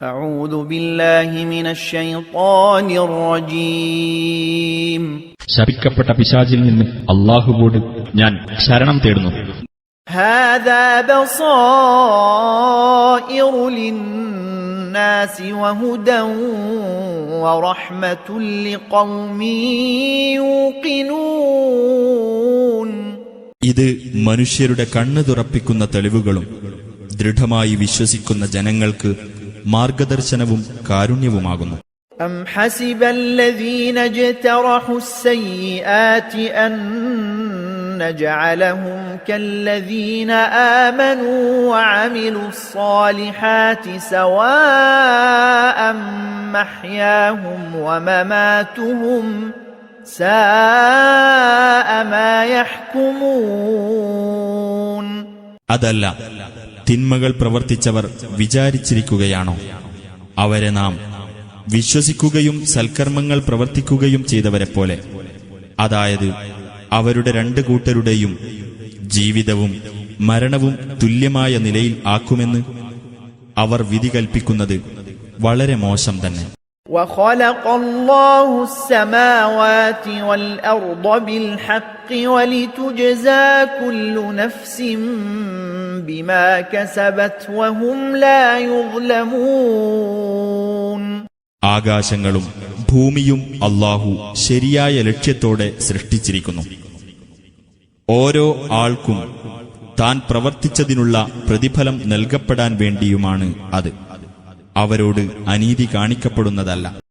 أعوذ بالله من الشيطان الرجيم ശപിക്കപ്പെട്ട പിശാചിൽ നിന്ന് അല്ലാഹുവോട് ഞാൻ ശരണം തേടുന്നു. هذا بصائر للناس وهدى ورحمة لقوم يوقنون. ഇത് മനുഷ്യരുടെ കണ്ണ് തുറപ്പിക്കുന്ന തെളിവുകളും ദൃഢമായി വിശ്വസിക്കുന്ന ജനങ്ങൾക്ക് മാർഗദർശനവും കാരുണ്യവുമാകുന്നു. أم حسب الذين اجترحوا السيئات أن نجعلهم كالذين آمنوا وعملوا الصالحات سواء محياهم ومماتهم ساء ما يحكمون. അതല്ല, തിന്മകൾ പ്രവർത്തിച്ചവർ വിചാരിച്ചിരിക്കുകയാണോ അവരെ നാം വിശ്വസിക്കുകയും സൽക്കർമ്മങ്ങൾ പ്രവർത്തിക്കുകയും ചെയ്തവരെപ്പോലെ, അതായത് അവരുടെ രണ്ടു കൂട്ടരുടെയും ജീവിതവും മരണവും തുല്യമായ നിലയിൽ ആക്കുമെന്ന് അവർ വിധി കൽപ്പിക്കുന്നത് വളരെ മോശം തന്നെ. وَخَلَقَ اللَّهُ السَّمَاوَاتِ وَالْأَرْضَ بِالْحَقِّ وَلِتُجْزَى كُلُّ نَفْسٍ بِمَا كَسَبَتْ وَهُمْ لَا يُظْلَمُونَ. ആകാശങ്ങളും ഭൂമിയും അല്ലാഹു ശരിയായ ലക്ഷ്യത്തോടെ സൃഷ്ടിച്ചിരിക്കുന്നു. ഓരോ ആൾക്കും താൻ പ്രവർത്തിച്ചതിനുള്ള പ്രതിഫലം നൽകപ്പെടാൻ വേണ്ടിയുമാണ് അത്. അവരോട് അനീതി കാണിക്കപ്പെടുന്നതല്ല.